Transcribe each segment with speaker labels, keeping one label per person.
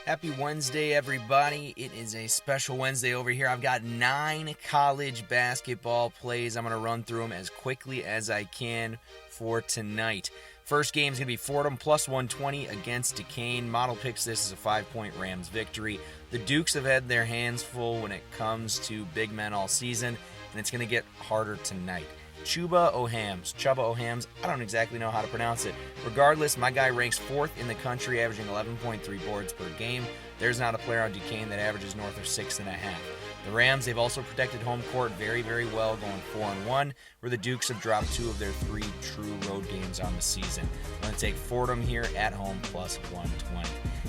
Speaker 1: Happy Wednesday, everybody. It is a special Wednesday over here. I've got 9 college basketball plays. I'm going to run through them as quickly as I can for tonight. First game is going to be Fordham plus 120 against Duquesne. Model picks this as a 5-point Rams victory. The Dukes have had their hands full when it comes to big men all season, and it's going to get harder tonight. Chuba Ohams, I don't exactly know how to pronounce it. Regardless, my guy ranks 4th in the country, averaging 11.3 boards per game. There's not a player on Duquesne that averages north of 6.5. The Rams, they've also protected home court very, very well, going 4-1, where the Dukes have dropped 2 of their 3 true road games on the season. I'm going to take Fordham here at home plus 120.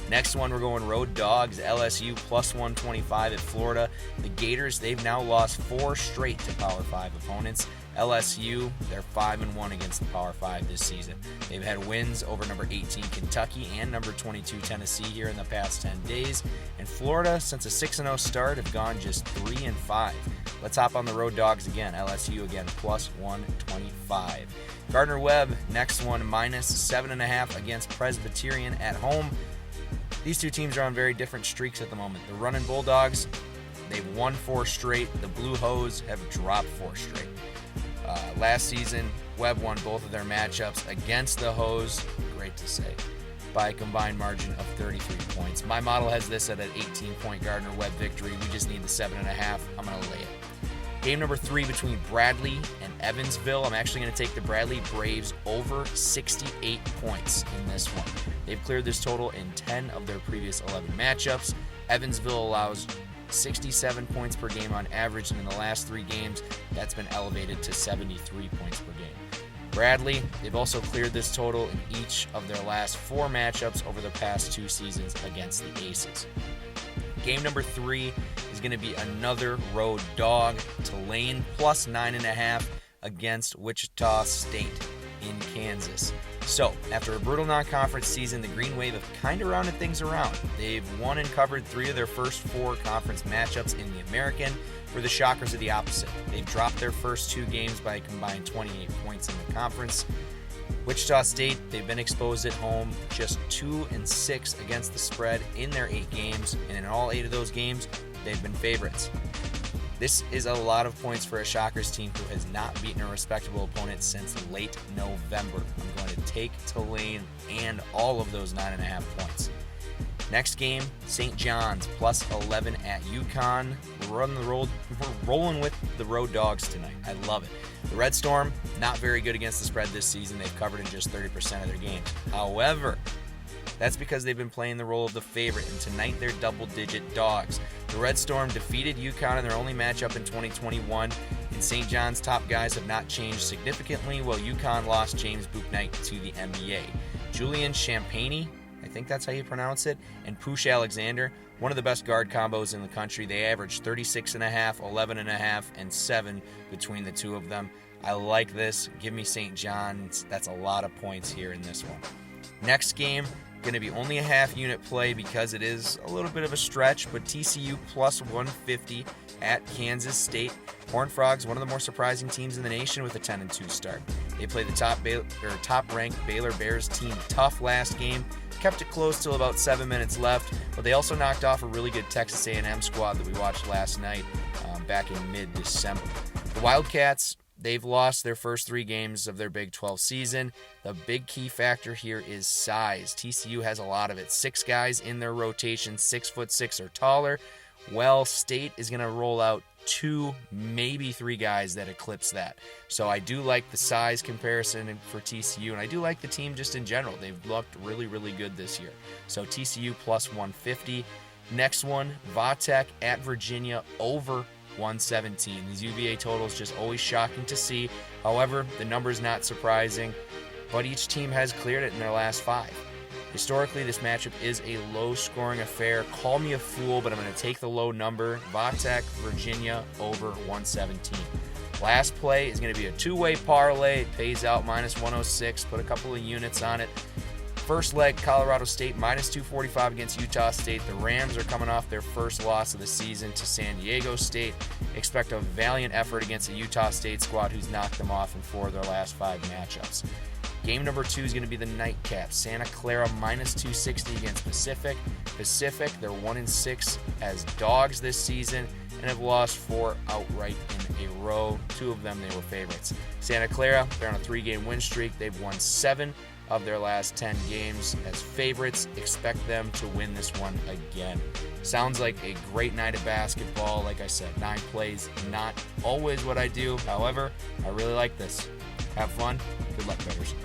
Speaker 1: Next one, we're going road dogs, LSU plus 125 at Florida. The Gators, they've now lost 4 straight to Power 5 opponents. LSU, they're 5-1 against the Power 5 this season. They've had wins over number 18 Kentucky and number 22 Tennessee here in the past 10 days. And Florida, since a 6-0 start, have gone just 3-5. Let's hop on the road dogs again. LSU again, plus 125. Gardner-Webb, next one, minus 7.5 against Presbyterian at home. These two teams are on very different streaks at the moment. The Running Bulldogs, they've won 4 straight. The Blue Hose have dropped 4 straight. Last season, Webb won both of their matchups against the Hose, great to say, by a combined margin of 33 points. My model has this at an 18-point Gardner-Webb victory. We just need the 7.5. I'm going to lay it. Game number 3 between Bradley and Evansville. I'm actually going to take the Bradley Braves over 68 points in this one. They've cleared this total in 10 of their previous 11 matchups. Evansville allows 67 points per game on average, and in the last 3 games, that's been elevated to 73 points per game. Bradley, they've also cleared this total in each of their last 4 matchups over the past 2 seasons against the Aces. Game number 3 is going to be another road dog, Tulane plus 9.5 against Wichita State in Kansas. So, after a brutal non-conference season, the Green Wave have kind of rounded things around. They've won and covered 3 of their first 4 conference matchups in the American, where the Shockers are the opposite. They've dropped their first 2 games by a combined 28 points in the conference. Wichita State, they've been exposed at home, just 2-6 against the spread in their 8 games, and in all 8 of those games, they've been favorites. This is a lot of points for a Shockers team who has not beaten a respectable opponent since late November. I'm going to take Tulane and all of those 9.5 points. Next game, St. John's plus 11 at UConn. We're rolling with the road dogs tonight. I love it. The Red Storm, not very good against the spread this season. They've covered in just 30% of their games. However, that's because they've been playing the role of the favorite, and tonight they're double-digit dogs. The Red Storm defeated UConn in their only matchup in 2021, and St. John's top guys have not changed significantly, while UConn lost James Bouknight to the NBA. Julian Champagnie, I think that's how you pronounce it, and Pooch Alexander, one of the best guard combos in the country. They average 36.5, 11.5, and 7 between the 2 of them. I like this. Give me St. John's. That's a lot of points here in this one. Next game, going to be only a half-unit play because it is a little bit of a stretch, but TCU plus 150 at Kansas State. Horned Frogs, one of the more surprising teams in the nation with a 10-2 start. They played the top-ranked Baylor Bears team tough last game, kept it close till about 7 minutes left, but they also knocked off a really good Texas A&M squad that we watched last night back in mid-December. The Wildcats, they've lost their first 3 games of their Big 12 season. The big key factor here is size. TCU has a lot of it. 6 guys in their rotation, 6'6" or taller. Well, State is going to roll out 2, maybe 3 guys that eclipse that. So I do like the size comparison for TCU, and I do like the team just in general. They've looked really, really good this year. So TCU plus 150. Next one, Vatek at Virginia over 117. These UVA totals just always shocking to see. However, the number's not surprising, but each team has cleared it in their last 5. Historically, this matchup is a low-scoring affair. Call me a fool, but I'm going to take the low number. Vatek, Virginia, over 117. Last play is going to be a 2-way parlay. It pays out minus 106. Put a couple of units on it. First leg, Colorado State minus 245 against Utah State. The Rams are coming off their first loss of the season to San Diego State. Expect a valiant effort against a Utah State squad who's knocked them off in 4 of their last 5 matchups. Game number 2 is going to be the nightcap. Santa Clara minus 260 against Pacific. Pacific, they're 1-6 as dogs this season and have lost 4 outright in a row. 2 of them, they were favorites. Santa Clara, they're on a 3-game win streak. They've won 7 of their last 10 games as favorites. Expect them to win this one again. Sounds like a great night of basketball. Like I said, 9 plays, not always what I do. However, I really like this. Have fun. Good luck, bettors.